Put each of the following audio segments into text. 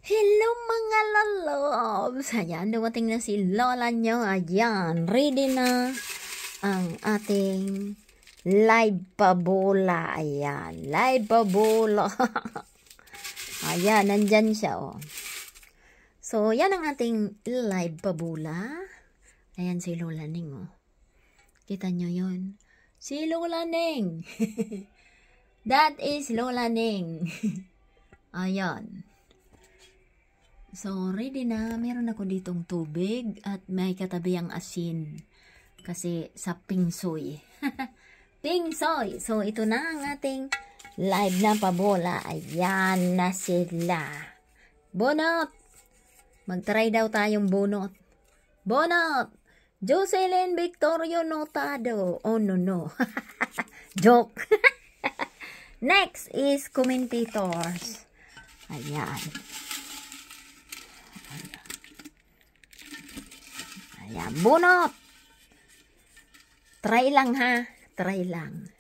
Hello mga lalobs! Ayan, dumating na si Lola nyo. Ayan, ready na ang ating live pabola. Ayan, live pabola. Ayan, nandyan siya, oh. So, yan ang ating live pabola. Ayan si Lola Ning, oh. Kita nyo yun? Si Lola Ning! That is Lola Ning. Ayan. So, ready na. Meron ako ditong tubig at may katabi ang asin. Kasi sa pingsoy. Pingsoy! So, ito na ang ating live na pabola. Ayan na sila. Bonot! Mag-try daw tayong bonot. Bonot! Jocelyn Victorio Notado. Oh, no. Joke. Next is commentators. Ayan. Ayan, bunot. Try lang ha. Try lang.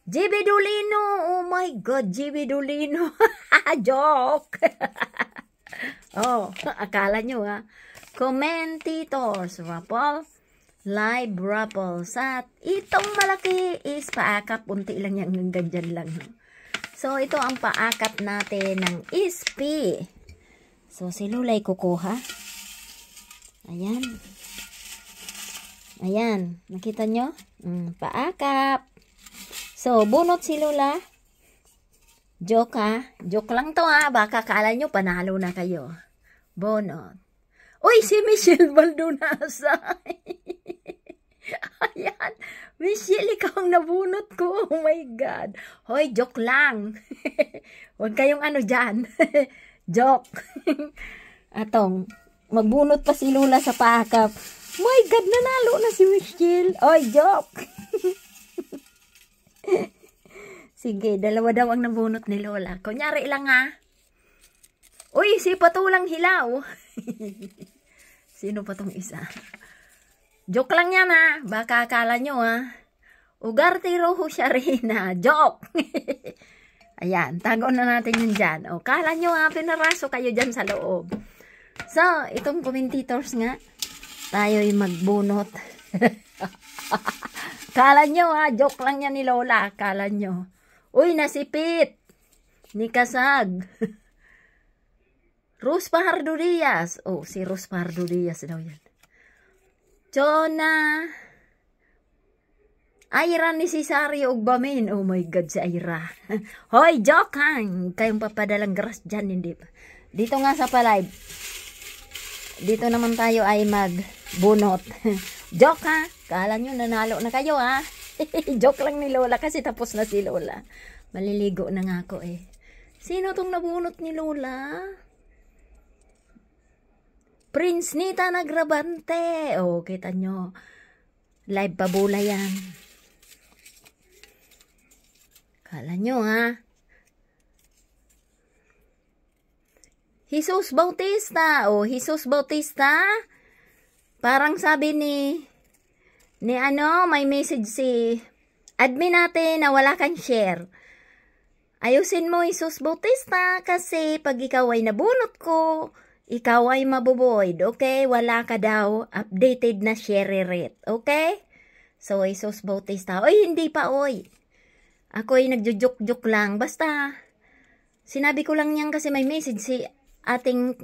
GB Dolino. Oh my God, GB Dolino. Joke. Oh, akala nyo ha. Commentators. Raffle. Live raffle. Sa itong malaki is paakap. Unti lang yan. Ganyan lang. So, ito ang paakap natin ng SP. So, si Lulay kukuha. Ayan. Ayan. Nakita nyo? Paakap. So, bunot si Lola. Joke ha. Joke lang to ha. Baka kala nyo panalo na kayo. Bunot. Uy, si Michelle Baldonasa. Ayan. Michelle, ikaw ang nabunot ko. Oh my God. Hoy, joke lang. Huwag kayong ano dyan. Joke. Atong. Magbunot pa si Lola sa paakap. My God, nanalo na si Michelle. Oy, joke. Sige, dalawa daw ang nabunot ni Lola. Kunyari lang ha. Uy, si Patulang Hilaw. Sino pa tong isa? Joke lang yan ha. Baka akala nyo ha. Ugarte Rojo siya rin ha. Joke. Ayan, tago na natin yun dyan. O, kala nyo ha, pinaraso kayo dyan sa loob. So, itong commentators nga, tayo'y magbunot. Kala nyo ha, joke lang yan ni Lola. Kala nyo. Uy, nasipit. Ni Kasag. Rus Pajardo Diaz. Oh, si Rus Pajardo Diaz daw yan. Chona. Aira ni Cesario Ugbamin. Oh my God, si Aira. Hoy, joke ha. Kayong papadalang grass dyan, hindi pa. Dito nga sa palive. Dito naman tayo ay magbunot. Joke ha. Kala nyo nanalo na kayo ha. Joke lang ni Lola kasi tapos na si Lola. Maliligo na nga ako eh. Sino tong nabunot ni Lola? Prince Nita Nagrabante. Oh, kita nyo. Live pabola yan. Kala nyo ha. Jesus Bautista. Oh, Jesus Bautista. Parang sabi ni ano, may message si admin natin na wala kang share. Ayusin mo, Jesus Bautista, kasi pag ikaw ay nabunot ko, ikaw ay mabuboid. Okay? Wala ka daw updated na share rate. Okay? So, Jesus Bautista. Oy, hindi pa, oy. Ako ay nagjujuk-juk lang. Basta, sinabi ko lang yan kasi may message si ating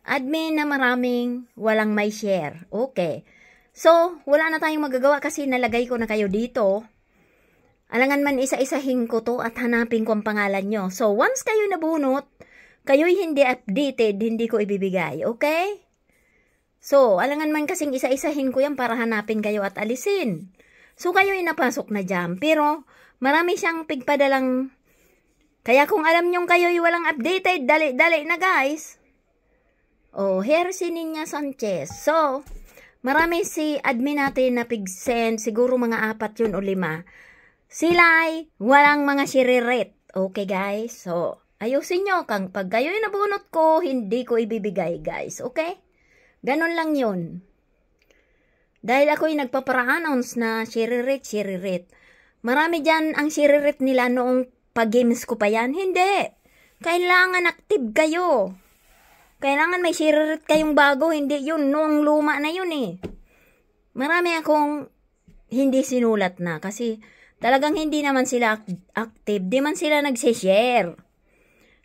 admin na maraming walang may share. Okay. So, wala na tayong magagawa kasi nalagay ko na kayo dito. Alangan man isa-isahin ko to at hanapin ko ang pangalan nyo. So, once kayo nabunot, kayo'y hindi updated, hindi ko ibibigay. Okay? So, alangan man kasing isa-isahin ko yan para hanapin kayo at alisin. So, kayo'y napasok na dyan. Pero, marami siyang pigpadalang. Kaya kung alam nyong kayo'y walang updated, dali-dali na guys. Oh, here si Ninya Sanchez. So, marami si admin natin na pig-send. Siguro mga 4 yun o 5. Sila'y walang mga shiririt. Okay guys? So, ayusin nyo. Pag kayo'y nabunot ko, hindi ko ibibigay guys. Okay? Ganon lang yun. Dahil ako'y nagpapara-announce na shiririt. Marami dyan ang shiririt nila noong pag-games ko pa yan. Hindi. Kailangan active kayo. Kailangan may share kayong bago, hindi yun, noong luma na yun eh. Marami akong hindi sinulat na kasi talagang hindi naman sila active, di man sila nagsishare.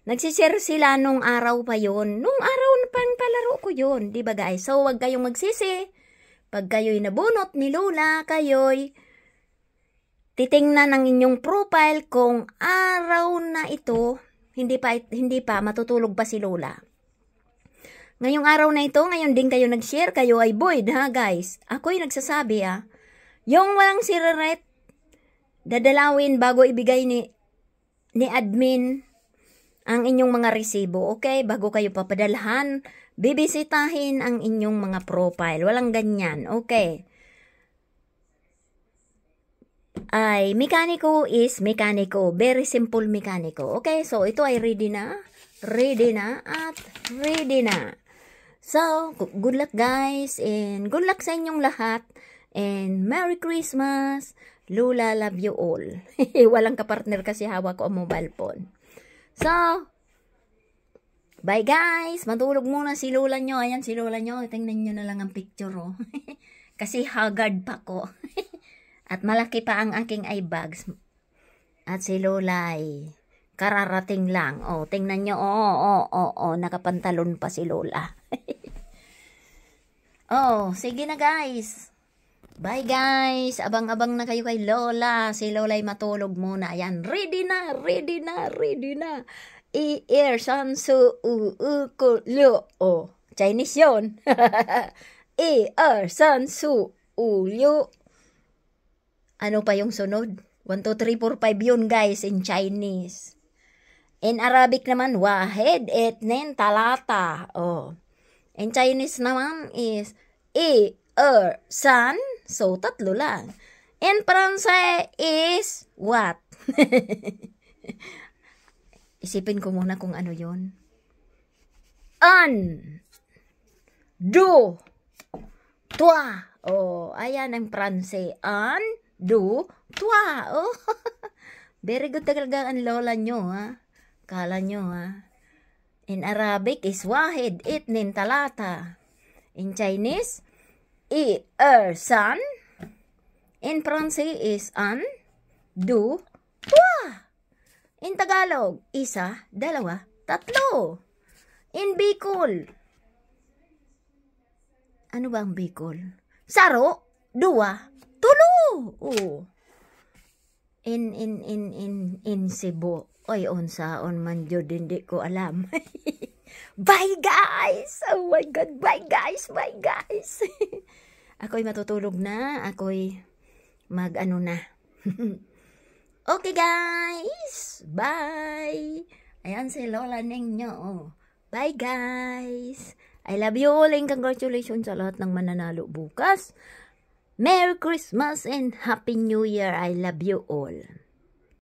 Nagsishare sila nung araw pa yun. Nung araw na pang palaro ko yun, di ba guys? So, wag kayong magsisi. Pag kayo'y nabunot ni Lola, kayo'y titingnan ang inyong profile kung araw na ito, hindi pa matutulog pa si Lola. Ngayong araw na ito, ngayon din kayo nag-share, kayo ay void ha guys. Ako'y nagsasabi yung walang siraret, dadalawin bago ibigay ni admin ang inyong mga resibo, okay? Bago kayo papadalhan, bibisitahin ang inyong mga profile. Walang ganyan, okay? Ay, mekaniko is mekaniko. Very simple mekaniko. Okay, so ito ay ready na. Ready na at ready na. So, good luck guys. And good luck sa inyong lahat. And Merry Christmas. Lola, love you all. Walang kapartner kasi hawak ko ang mobile phone. So, bye guys. Matulog muna si Lola nyo. Ayan si Lola nyo. Tingnan nyo na lang ang picture oh. Kasi haggard pa ko. At malaki pa ang aking eye bags. At si Lola ay kararating lang. Oh, tingnan nyo. Nakapantalon pa si Lola. Oh, sige na guys. Bye guys. Abang-abang na kayo kay Lola. Si Lola ay matulog muna. Ayan, ready na, ready na, ready na. I-er san su u ko lyo. Oh, Chinese yun. I-er san su u lyo. Ano pa yung sunod? 1, 2, 3, 4, 5 yun guys in Chinese. In Arabic naman, wahed, etnen, talata. Oh. In Chinese naman is san. So, tatlo lang. In Francais is what? Isipin ko muna kung ano yun. Do, toi. Oh, ayan ang Francais. Do, toi. Oh. Very good talaga ang Lola nyo, ha? Kala nyo, ha? In Arabic is wahed, itnin, talata. In Chinese, san. In Francais is do, toi. In Tagalog, isa, dalawa, tatlo. In Bicol, ano ba ang Bicol? Saro, dua, tulo. Oh. In Cebu, oy unsaon man jud hindi ko alam. Bye guys. Oh my god, bye guys, bye guys. Ako'y matutulog na, ako'y mag-ano na. Okay guys, bye. Ayan si Lola ninyo. Bye guys. I love you all and congratulations sa lahat ng mananalo bukas. Merry Christmas and Happy New Year. I love you all.